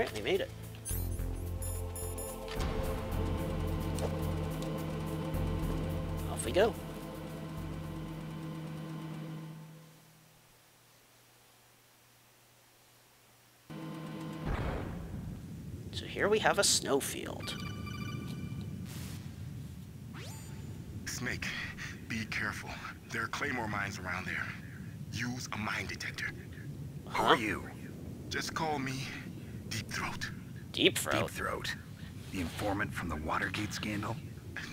Alright, we made it. Off we go. So here we have a snowfield. Snake, be careful. There are Claymore Mines around there. Use a mine detector. Who are you? Just call me Deepthroat. Deepthroat? Deepthroat. The informant from the Watergate scandal?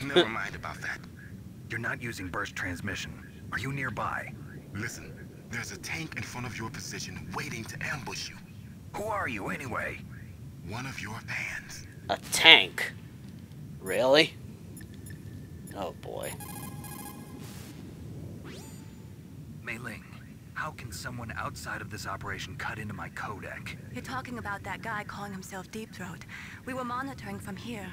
Never mind about that. You're not using burst transmission. Are you nearby? Listen, there's a tank in front of your position waiting to ambush you. Who are you anyway? One of your fans. A tank? Really? Oh boy. Mei-Ling, how can someone outside of this operation cut into my codec? You're talking about that guy calling himself Deepthroat. We were monitoring from here.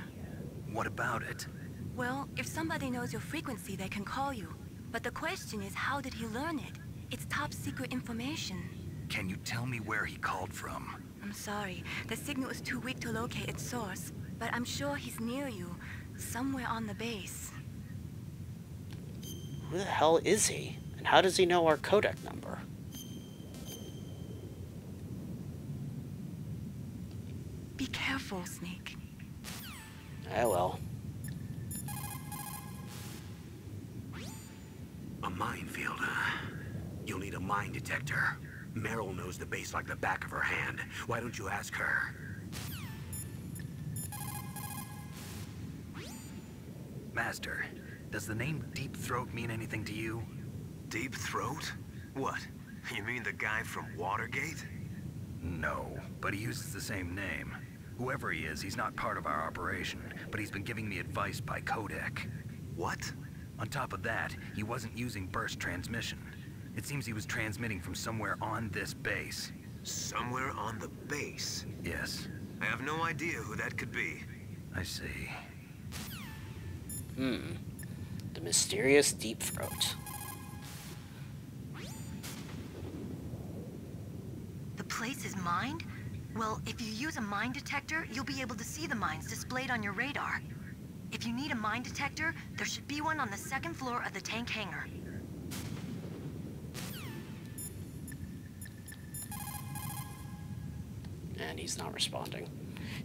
What about it? Well, if somebody knows your frequency, they can call you. But the question is, how did he learn it? It's top secret information. Can you tell me where he called from? I'm sorry. The signal is too weak to locate its source. But I'm sure he's near you. Somewhere on the base. Who the hell is he? And how does he know our codec number? Be careful, Snake. I will. A minefield, huh? You'll need a mine detector. Meryl knows the base like the back of her hand. Why don't you ask her? Master, does the name Deepthroat mean anything to you? Deepthroat? What? You mean the guy from Watergate? No, but he uses the same name. Whoever he is, he's not part of our operation, but he's been giving me advice by Codec. What? On top of that, he wasn't using burst transmission. It seems he was transmitting from somewhere on this base. Somewhere on the base? Yes. I have no idea who that could be. I see. The mysterious Deepthroat. The place is mined? Well, if you use a mine detector, you'll be able to see the mines displayed on your radar. If you need a mine detector, there should be one on the second floor of the tank hangar. And he's not responding.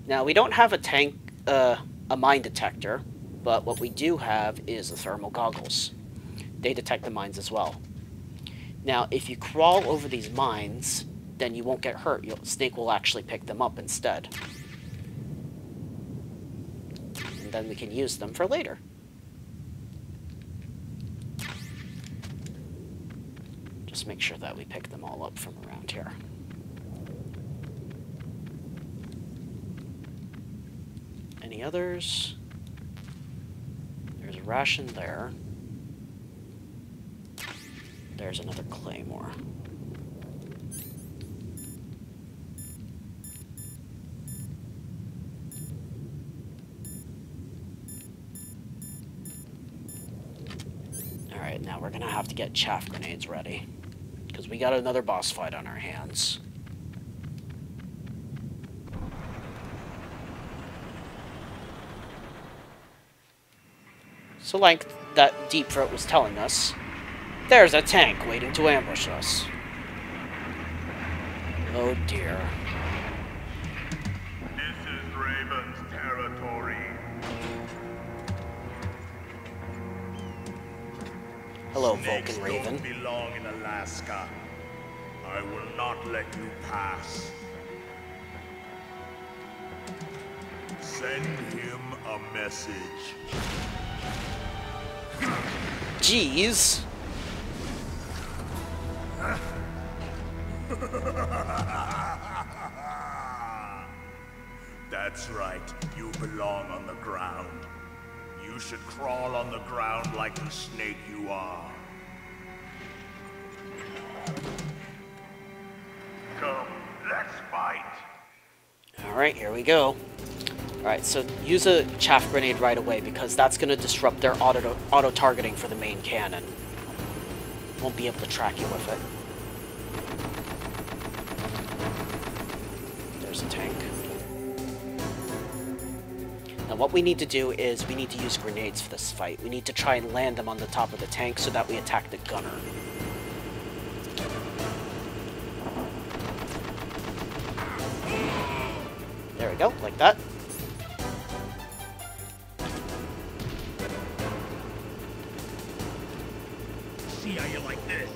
Now, we don't have a mine detector, but what we do have is the thermal goggles. They detect the mines as well. Now, if you crawl over these mines, then you won't get hurt. Snake will actually pick them up instead. And then we can use them for later. Just make sure that we pick them all up from around here. Any others? There's a Ration there. There's another Claymore. Alright, now we're gonna have to get Chaff Grenades ready. Because we got another boss fight on our hands. So like that Deepthroat was telling us, there's a tank waiting to ambush us. Oh dear. This is Raven's territory. Hello, Snakes Vulcan Raven. don't belong in Alaska. I will not let you pass. Send him a message. Jeez. That's right. You belong on the ground. You should crawl on the ground like the snake you are. Come, let's fight. Alright, here we go. Alright, so use a Chaff Grenade right away because that's going to disrupt their auto-targeting for the main cannon. Won't be able to track you with it. There's a tank. what we need to do is we need to use grenades for this fight. We need to try and land them on the top of the tank so that we attack the gunner. There we go, like that. See how you like this?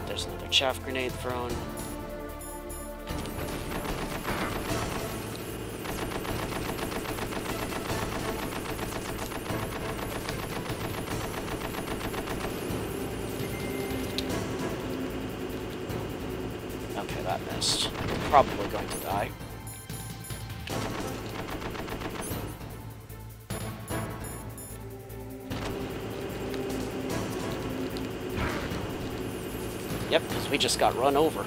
There's another chaff grenade thrown. Okay, that missed. Probably going to die. Yep, because we just got run over.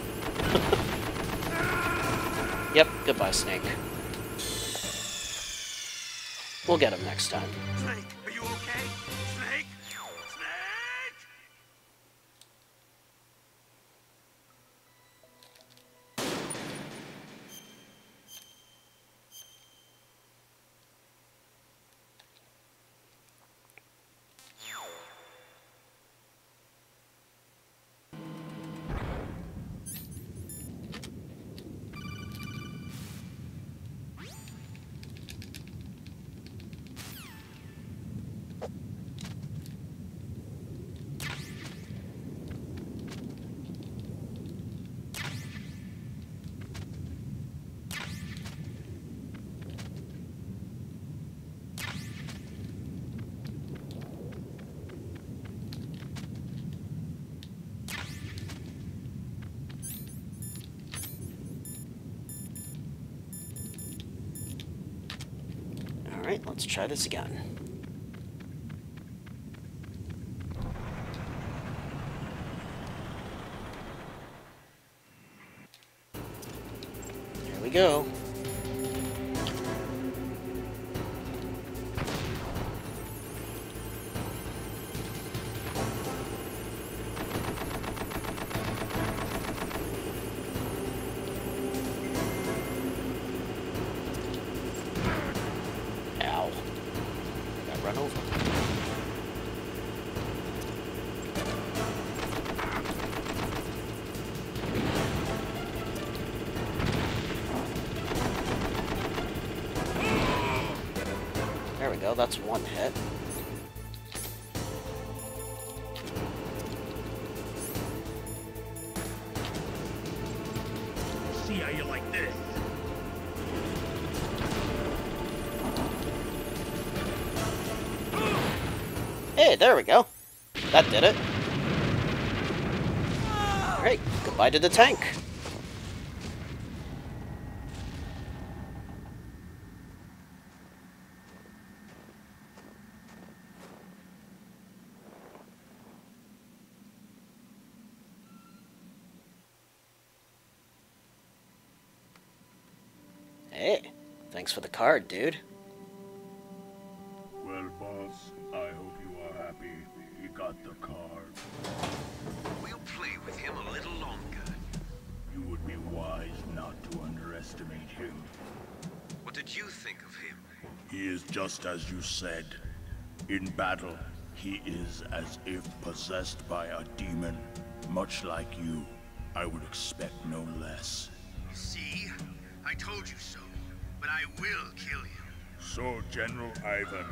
Yep, goodbye, Snake. We'll get him next time. Snake, are you okay? Snake? Snake! Alright, let's try this again. Here we go. Run over. There we go, that's one hit. See how you like this? Hey, there we go. That did it. Alright, goodbye to the tank. Hey, thanks for the card, dude. Well, boss, I hope you are happy he got the card. We'll play with him a little longer. You would be wise not to underestimate him. What did you think of him? He is just as you said. In battle, he is as if possessed by a demon. Much like you, I would expect no less. See? I told you so. But I will kill him. So, General Ivan,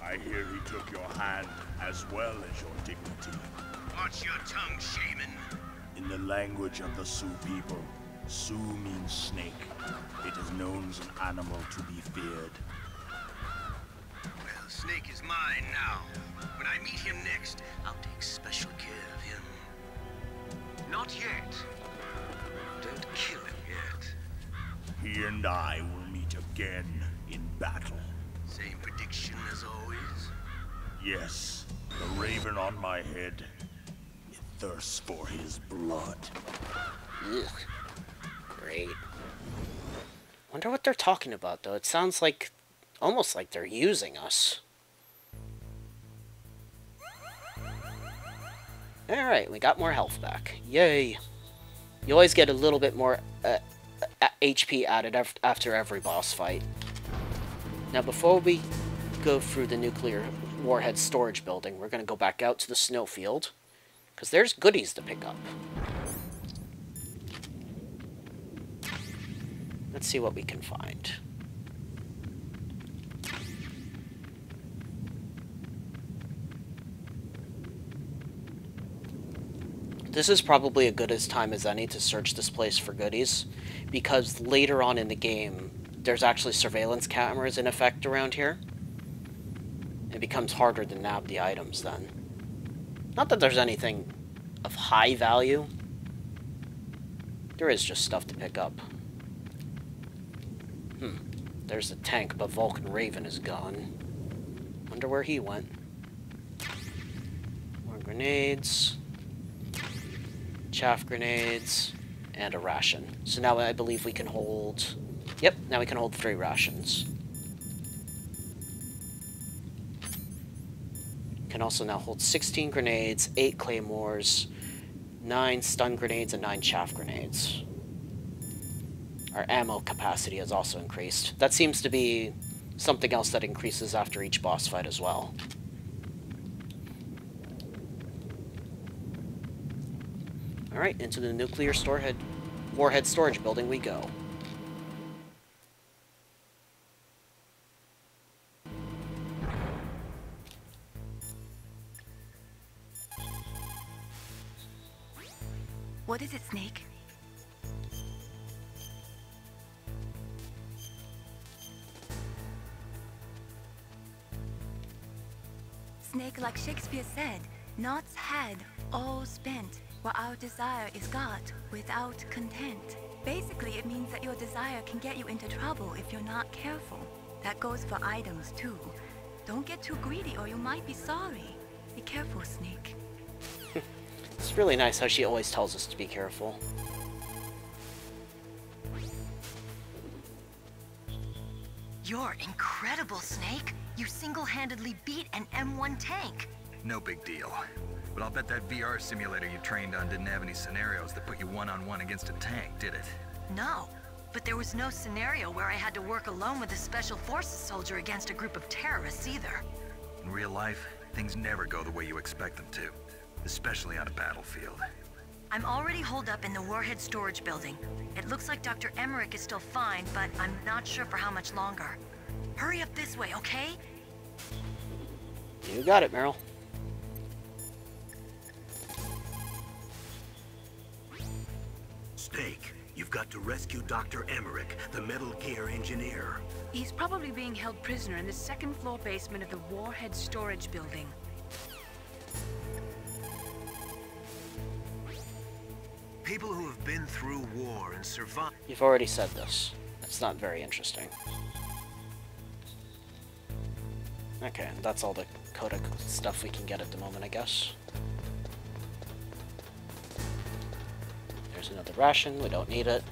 I hear he took your hand as well as your dignity. Watch your tongue, shaman. In the language of the Sioux people, Sioux means snake. It is known as an animal to be feared. Well, Snake is mine now. When I meet him next, I'll take special care of him. Not yet. Don't kill him yet. He and I will meet again in battle. Same prediction as always? Yes, the raven on my head. It thirsts for his blood. Ugh. Great. Wonder what they're talking about, though. It sounds like... almost like they're using us. Alright, we got more health back. Yay! You always get a little bit more HP added after every boss fight. Now, before we go through the nuclear warhead storage building, we're going to go back out to the snowfield, because there's goodies to pick up. Let's see what we can find. This is probably a good as time as any to search this place for goodies, because later on in the game, there's actually surveillance cameras in effect around here. It becomes harder to nab the items then. Not that there's anything of high value. There is just stuff to pick up. There's the tank, but Vulcan Raven is gone. Wonder where he went. More grenades. Chaff Grenades. And a ration. So now I believe we can hold... Yep, now we can hold 3 rations. Can also now hold 16 grenades, 8 claymores, 9 stun grenades, and 9 chaff grenades. Our ammo capacity has also increased. That seems to be something else that increases after each boss fight as well. Alright, into the nuclear warhead storage building we go. What is it, Snake? Snake, like Shakespeare said, knots had, all spent, while our desire is got, without content. Basically, it means that your desire can get you into trouble if you're not careful. That goes for items, too. Don't get too greedy or you might be sorry. Be careful, Snake. It's really nice how she always tells us to be careful. You're incredible, Snake. You single-handedly beat an M1 tank. No big deal. But I'll bet that VR simulator you trained on didn't have any scenarios that put you one-on-one against a tank, did it? No, but there was no scenario where I had to work alone with a Special Forces soldier against a group of terrorists either. In real life, things never go the way you expect them to. Especially on a battlefield. I'm already holed up in the warhead storage building. It looks like Dr. Emmerich is still fine, but I'm not sure for how much longer. Hurry up this way, okay? You got it, Meryl. Snake, you've got to rescue Dr. Emmerich, the Metal Gear engineer. He's probably being held prisoner in the second-floor basement of the warhead storage building. People who have been through war and survived... You've already said this. That's not very interesting. Okay, that's all the Codec stuff we can get at the moment, I guess. There's another ration. We don't need it.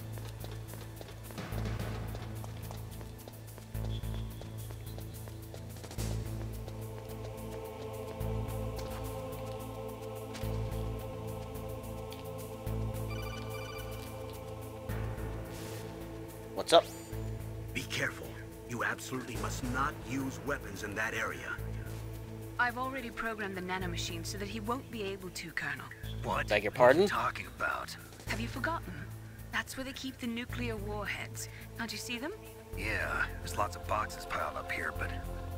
What's up? Be careful. You absolutely must not use weapons in that area. I've already programmed the nanomachine so that he won't be able to, Colonel. What? Beg your What are pardon? you talking about? Have you forgotten? That's where they keep the nuclear warheads. Can't you see them? Yeah, there's lots of boxes piled up here, but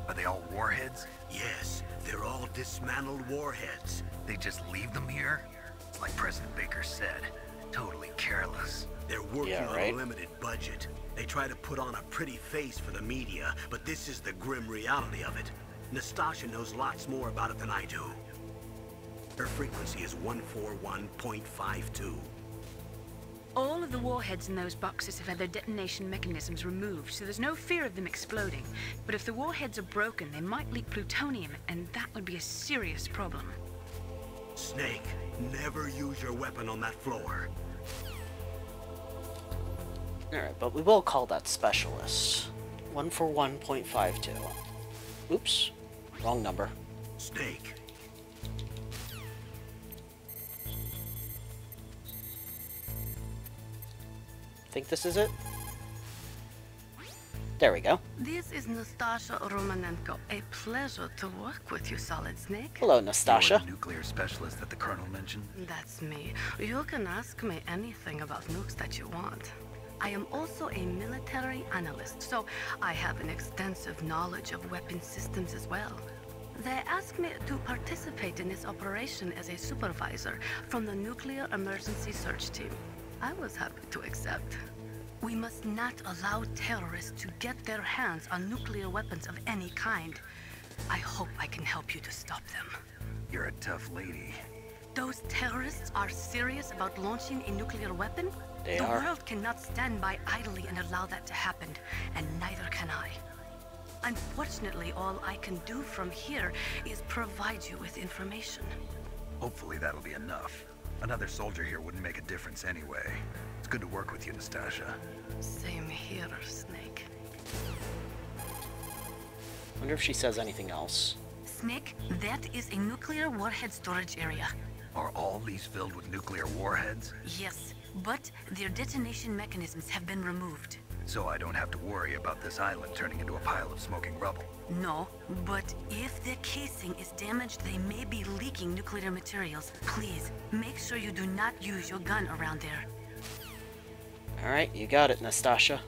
are they all warheads? Yes, they're all dismantled warheads. They just leave them here? It's like President Baker said. Totally careless. They're working Yeah, on right? a limited budget. They try to put on a pretty face for the media, but this is the grim reality of it. Nastasha knows lots more about it than I do. Her frequency is 141.52. All of the warheads in those boxes have had their detonation mechanisms removed, so there's no fear of them exploding. But if the warheads are broken, they might leak plutonium, and that would be a serious problem. Snake, never use your weapon on that floor. Alright, but we will call that specialist. 141.52. Oops. Wrong number. Snake. think this is it. There we go. This is Nastasha Romanenko. A pleasure to work with you, Solid Snake. Hello, You're Nastasha. the nuclear specialist that the Colonel mentioned? That's me. You can ask me anything about nukes that you want. I am also a military analyst, so I have an extensive knowledge of weapon systems as well. They asked me to participate in this operation as a supervisor from the Nuclear Emergency Search Team. I was happy to accept. We must not allow terrorists to get their hands on nuclear weapons of any kind. I hope I can help you to stop them. You're a tough lady. Those terrorists are serious about launching a nuclear weapon? They The are. world cannot stand by idly and allow that to happen, and neither can I. Unfortunately, all I can do from here is provide you with information. Hopefully that'll be enough. Another soldier here wouldn't make a difference anyway. It's good to work with you, Nastasha. Same here, Snake. Wonder if she says anything else. Snake, that is a nuclear warhead storage area. Are all these filled with nuclear warheads? Yes, but their detonation mechanisms have been removed. So I don't have to worry about this island turning into a pile of smoking rubble. No, but if the casing is damaged, they may be leaking nuclear materials. Please, make sure you do not use your gun around there. Alright, you got it, Nastasha.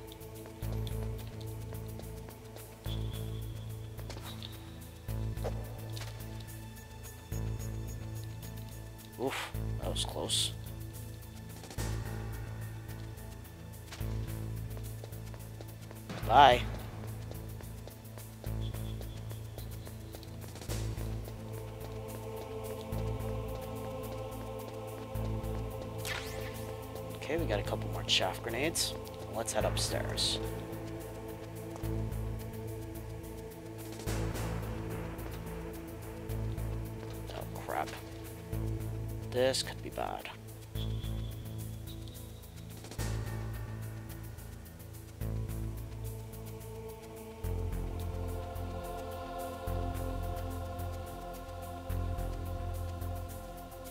Oof, that was close. Bye. Okay, we got a couple more chaff grenades. Let's head upstairs. Oh crap. This could be bad.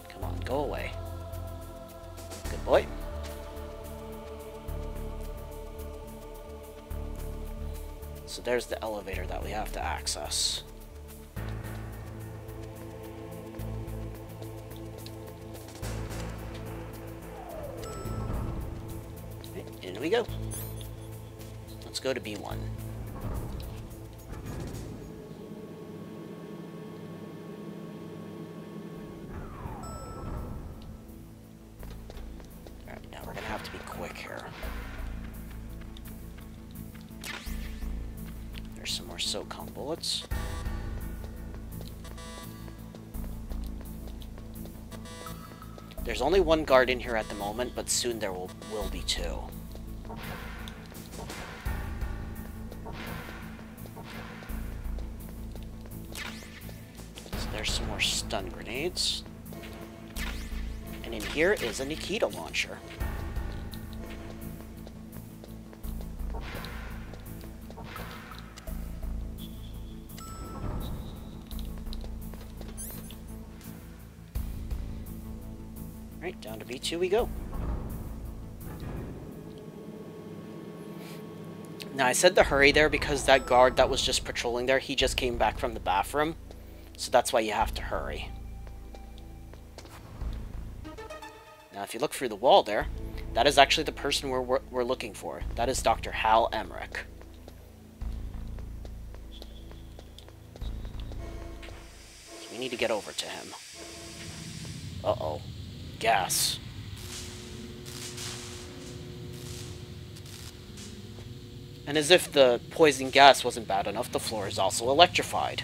Come on, go away. Good boy. So there's the elevator that we have to access. Okay, in we go. Let's go to B1. Alright, now we're gonna have to be quick here. Some more SOCOM bullets. There's only one guard in here at the moment, but soon there will be two. So there's some more stun grenades. And in here is a Nikita launcher. Right, down to B2 we go. Now I said to hurry there because that guard that was just patrolling there, he just came back from the bathroom. So that's why you have to hurry. Now if you look through the wall there, that is actually the person we're looking for. That is Dr. Hal Emmerich. So we need to get over to him. Uh-oh. Gas. And as if the poison gas wasn't bad enough, the floor is also electrified.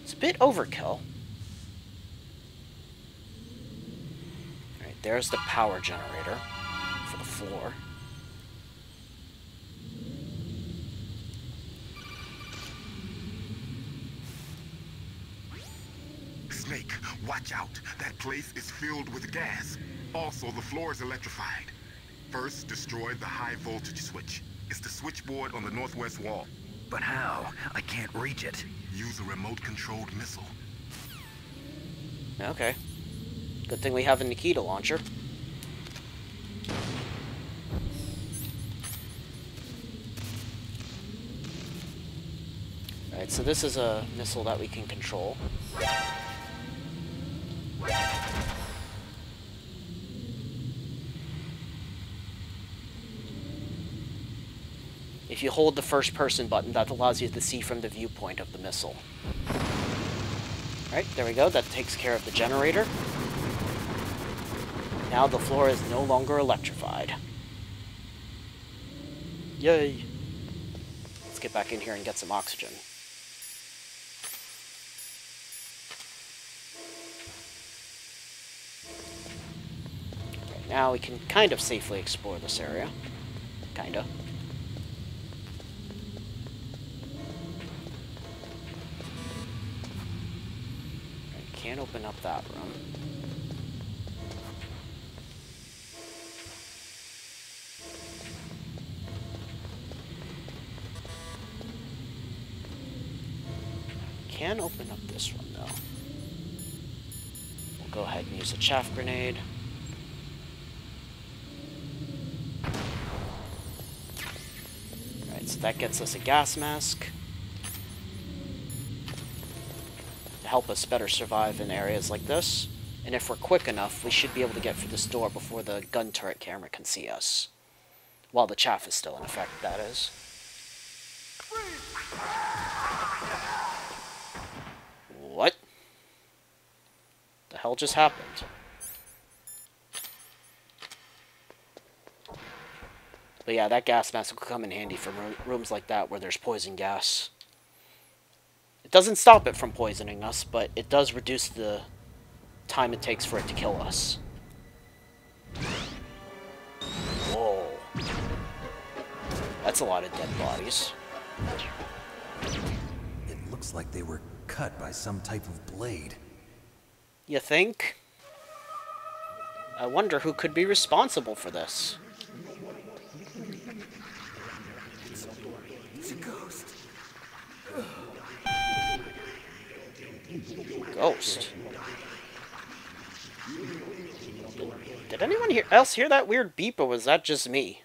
It's a bit overkill. Alright, there's the power generator for the floor. Snake, watch out. That place is filled with gas. Also, the floor is electrified. First, destroy the high voltage switch. It's the switchboard on the northwest wall. But how? I can't reach it. Use a remote-controlled missile. Okay. Good thing we have a Nikita launcher. Alright, so this is a missile that we can control. If you hold the first person button, that allows you to see from the viewpoint of the missile. Alright, there we go. That takes care of the generator. Now the floor is no longer electrified. Yay! Let's get back in here and get some oxygen. Right, now we can kind of safely explore this area. Kinda. Right, can't open up that room. Can open up this one though. We'll go ahead and use a chaff grenade. Alright, so that gets us a gas mask to help us better survive in areas like this. And if we're quick enough, we should be able to get through this door before the gun turret camera can see us. While the chaff is still in effect, that is. What? The hell just happened? But yeah, that gas mask will come in handy for rooms like that where there's poison gas. It doesn't stop it from poisoning us, but it does reduce the time it takes for it to kill us. Whoa. That's a lot of dead bodies. It looks like they were cut by some type of blade. You think? I wonder who could be responsible for this. It's a ghost. Ghost. Did anyone else hear that weird beep, or was that just me?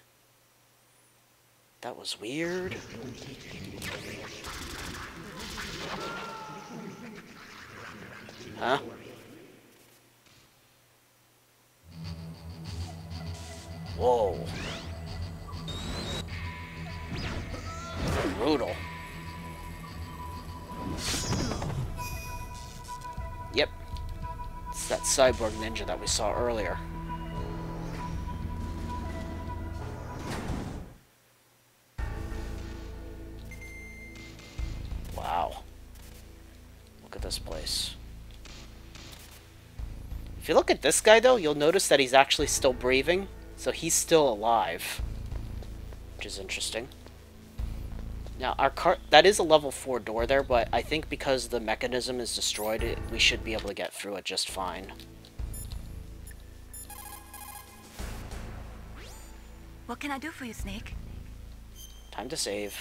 That was weird. Huh? Whoa. Brutal. Yep. It's that cyborg ninja that we saw earlier. Wow. Look at this place. If you look at this guy, though, you'll notice that he's actually still breathing, so he's still alive, which is interesting. Now, our car, that is a level 4 door there, but I think because the mechanism is destroyed, we should be able to get through it just fine. What can I do for you, Snake? Time to save.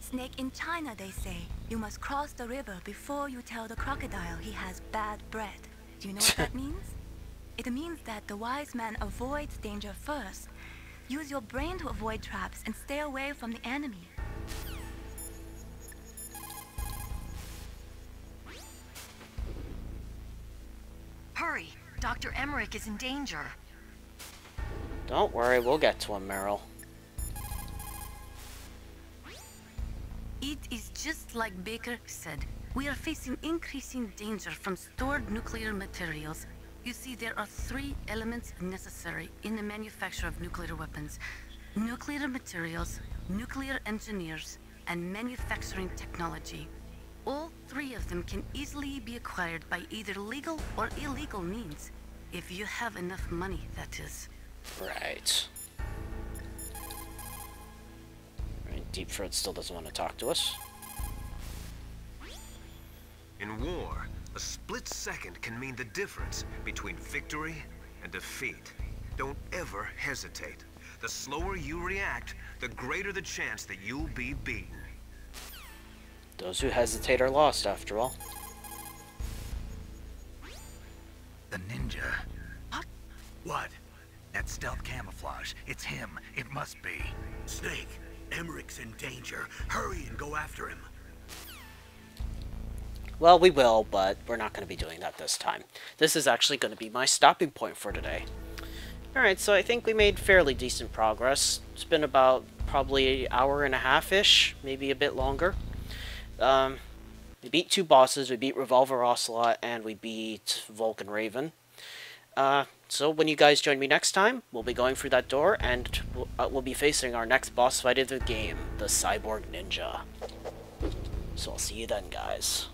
Snake, in China they say, you must cross the river before you tell the crocodile he has bad breath. Do you know what that means? It means that the wise man avoids danger first. Use your brain to avoid traps and stay away from the enemy. Hurry! Dr. Emmerich is in danger. Don't worry, we'll get to him, Meryl. It is just like Baker said. We are facing increasing danger from stored nuclear materials. You see, there are 3 elements necessary in the manufacture of nuclear weapons: nuclear materials, nuclear engineers, and manufacturing technology. All 3 of them can easily be acquired by either legal or illegal means. If you have enough money, that is. Right. Deepthroat still doesn't want to talk to us. In war, a split second can mean the difference between victory and defeat. Don't ever hesitate. The slower you react, the greater the chance that you'll be beaten. Those who hesitate are lost, after all. The ninja. What? That stealth camouflage. It's him. It must be. Snake, Emmerich's in danger. Hurry and go after him. Well, we will, but we're not going to be doing that this time. This is actually going to be my stopping point for today. Alright, so I think we made fairly decent progress. It's been about probably an hour and a half-ish, maybe a bit longer. We beat 2 bosses. We beat Revolver Ocelot, and we beat Vulcan Raven. So when you guys join me next time, we'll be going through that door, and we'll be facing our next boss fight of the game, the Cyborg Ninja. So I'll see you then, guys.